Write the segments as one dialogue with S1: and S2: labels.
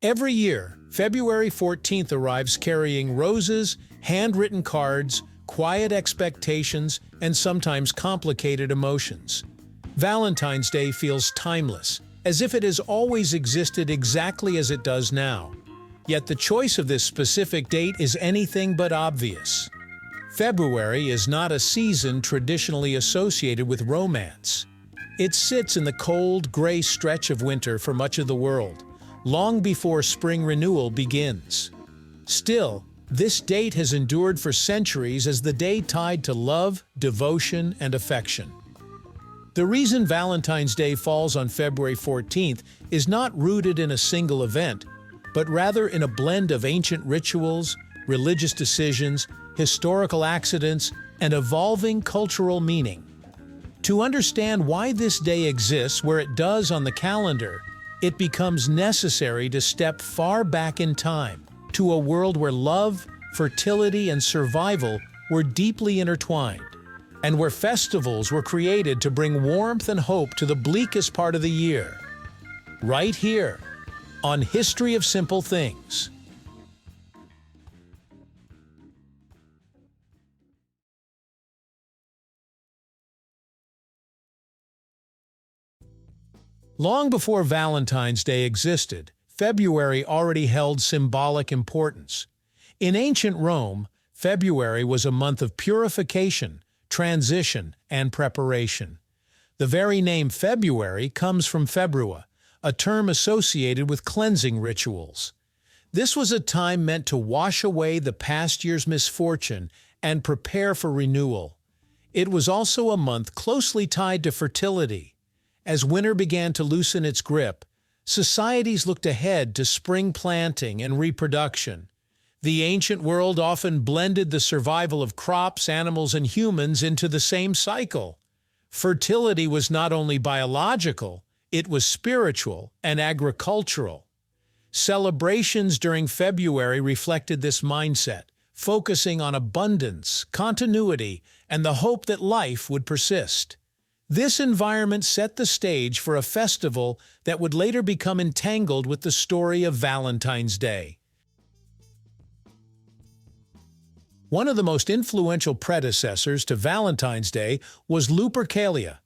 S1: Every year, February 14th arrives carrying roses, handwritten cards, quiet expectations, and sometimes complicated emotions. Valentine's Day feels timeless, as if it has always existed exactly as it does now. Yet the choice of this specific date is anything but obvious. February is not a season traditionally associated with romance. It sits in the cold, gray stretch of winter for much of the world, long before spring renewal begins. Still, this date has endured for centuries as the day tied to love, devotion, and affection. The reason Valentine's Day falls on February 14th is not rooted in a single event, but rather in a blend of ancient rituals, religious decisions, historical accidents, and evolving cultural meaning. To understand why this day exists where it does on the calendar, it becomes necessary to step far back in time, to a world where love, fertility, and survival were deeply intertwined, and where festivals were created to bring warmth and hope to the bleakest part of the year. Right here, on History of Simple Things. Long before Valentine's Day existed, February already held symbolic importance. In ancient Rome, February was a month of purification, transition, and preparation. The very name February comes from februa, a term associated with cleansing rituals. This was a time meant to wash away the past year's misfortune and prepare for renewal. It was also a month closely tied to fertility. As winter began to loosen its grip, societies looked ahead to spring planting and reproduction. The ancient world often blended the survival of crops, animals, and humans into the same cycle. Fertility was not only biological, it was spiritual and agricultural. Celebrations during February reflected this mindset, focusing on abundance, continuity, and the hope that life would persist. This environment set the stage for a festival that would later become entangled with the story of Valentine's Day. One of the most influential predecessors to Valentine's Day was Lupercalia,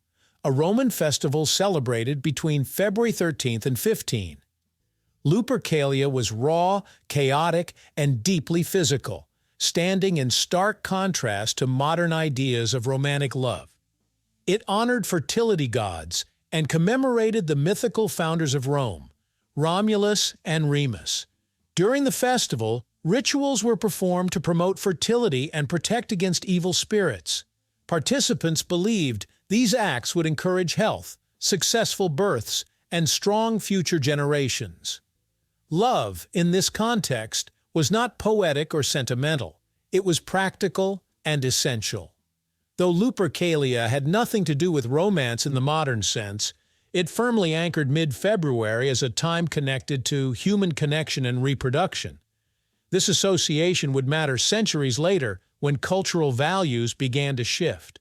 S1: a Roman festival celebrated between February 13th and 15. Lupercalia was raw, chaotic, and deeply physical, standing in stark contrast to modern ideas of romantic love. It honored fertility gods and commemorated the mythical founders of Rome, Romulus and Remus. During the festival, rituals were performed to promote fertility and protect against evil spirits. Participants believed these acts would encourage health, successful births, and strong future generations. Love, in this context, was not poetic or sentimental. It was practical and essential. Though Lupercalia had nothing to do with romance in the modern sense, it firmly anchored mid-February as a time connected to human connection and reproduction. This association would matter centuries later when cultural values began to shift.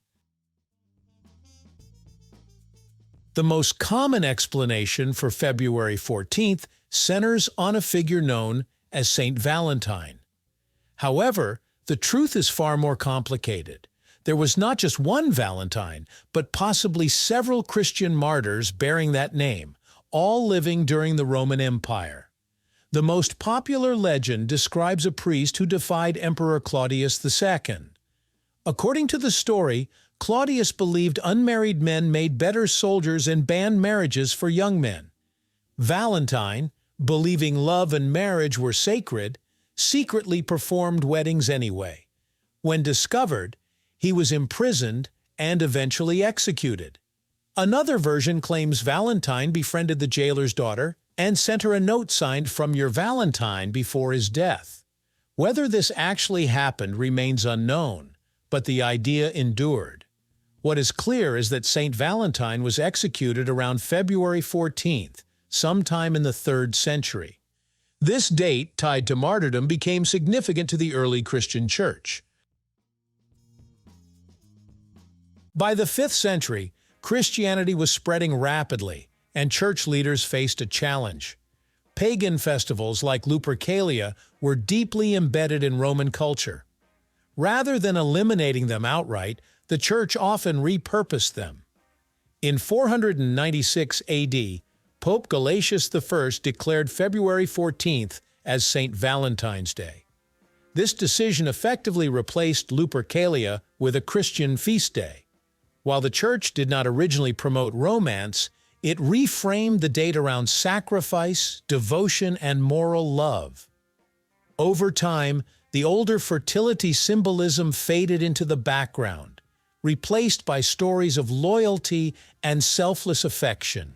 S1: The most common explanation for February 14th centers on a figure known as Saint Valentine. However, the truth is far more complicated. There was not just one Valentine, but possibly several Christian martyrs bearing that name, all living during the Roman Empire. The most popular legend describes a priest who defied Emperor Claudius II. According to the story, Claudius believed unmarried men made better soldiers and banned marriages for young men. Valentine, believing love and marriage were sacred, secretly performed weddings anyway. When discovered, he was imprisoned and eventually executed. Another version claims Valentine befriended the jailer's daughter and sent her a note signed "From your Valentine" before his death. Whether this actually happened remains unknown, but the idea endured. What is clear is that Saint Valentine was executed around February 14th, sometime in the 3rd century. This date, tied to martyrdom, became significant to the early Christian Church. By the 5th century, Christianity was spreading rapidly, and church leaders faced a challenge. Pagan festivals like Lupercalia were deeply embedded in Roman culture. Rather than eliminating them outright, the church often repurposed them. In 496 AD, Pope Gelasius I declared February 14th as Saint Valentine's Day. This decision effectively replaced Lupercalia with a Christian feast day. While the church did not originally promote romance, it reframed the date around sacrifice, devotion, and moral love. Over time, the older fertility symbolism faded into the background, replaced by stories of loyalty and selfless affection.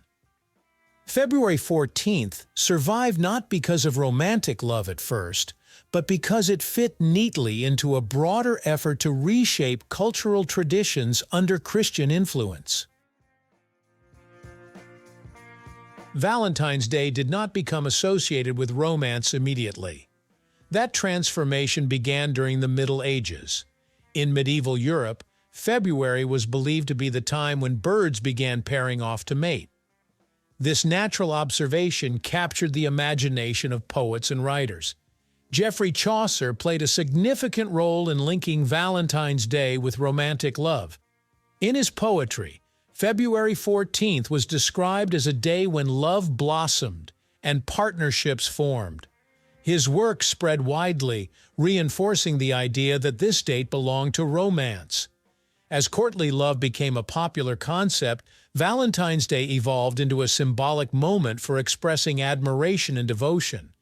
S1: February 14th survived not because of romantic love at first, but because it fit neatly into a broader effort to reshape cultural traditions under Christian influence. Valentine's Day did not become associated with romance immediately. That transformation began during the Middle Ages. In medieval Europe, February was believed to be the time when birds began pairing off to mate. This natural observation captured the imagination of poets and writers. Geoffrey Chaucer played a significant role in linking Valentine's Day with romantic love. In his poetry, February 14th was described as a day when love blossomed and partnerships formed. His work spread widely, reinforcing the idea that this date belonged to romance. As courtly love became a popular concept, Valentine's Day evolved into a symbolic moment for expressing admiration and devotion.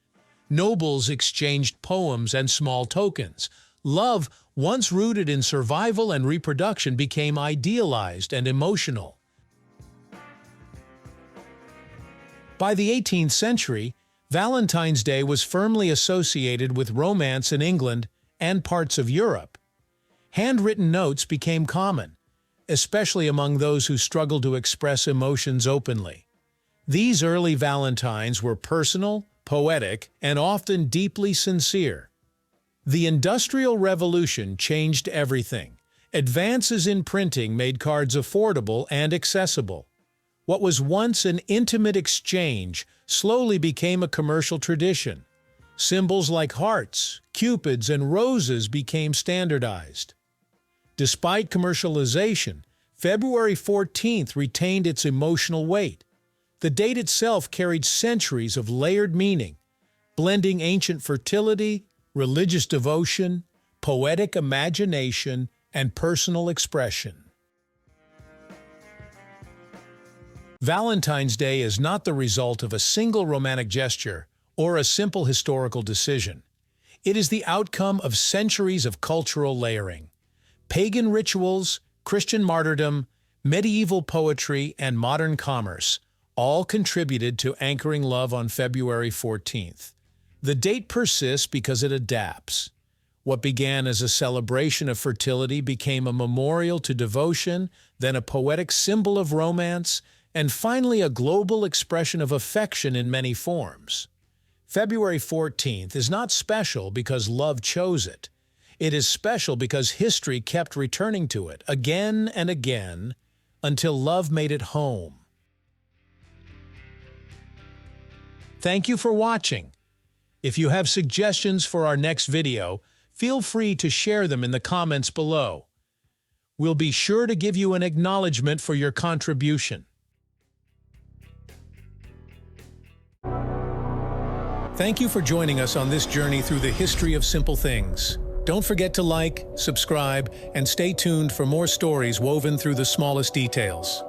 S1: Nobles exchanged poems and small tokens. Love, once rooted in survival and reproduction, became idealized and emotional. By the 18th century, Valentine's Day was firmly associated with romance in England and parts of Europe. Handwritten notes became common, especially among those who struggled to express emotions openly. These early Valentines were personal, poetic, and often deeply sincere. The Industrial Revolution changed everything. Advances in printing made cards affordable and accessible. What was once an intimate exchange slowly became a commercial tradition. Symbols like hearts, cupids, and roses became standardized. Despite commercialization, February 14th retained its emotional weight. The date itself carried centuries of layered meaning, blending ancient fertility, religious devotion, poetic imagination, and personal expression. Valentine's Day is not the result of a single romantic gesture or a simple historical decision. It is the outcome of centuries of cultural layering. Pagan rituals, Christian martyrdom, medieval poetry, and modern commerce all contributed to anchoring love on February 14th. The date persists because it adapts. What began as a celebration of fertility became a memorial to devotion, then a poetic symbol of romance, and finally a global expression of affection in many forms. February 14th is not special because love chose it. It is special because history kept returning to it again and again until love made it home. Thank you for watching. If you have suggestions for our next video, feel free to share them in the comments below. We'll be sure to give you an acknowledgement for your contribution. Thank you for joining us on this journey through the history of simple things. Don't forget to like, subscribe, and stay tuned for more stories woven through the smallest details.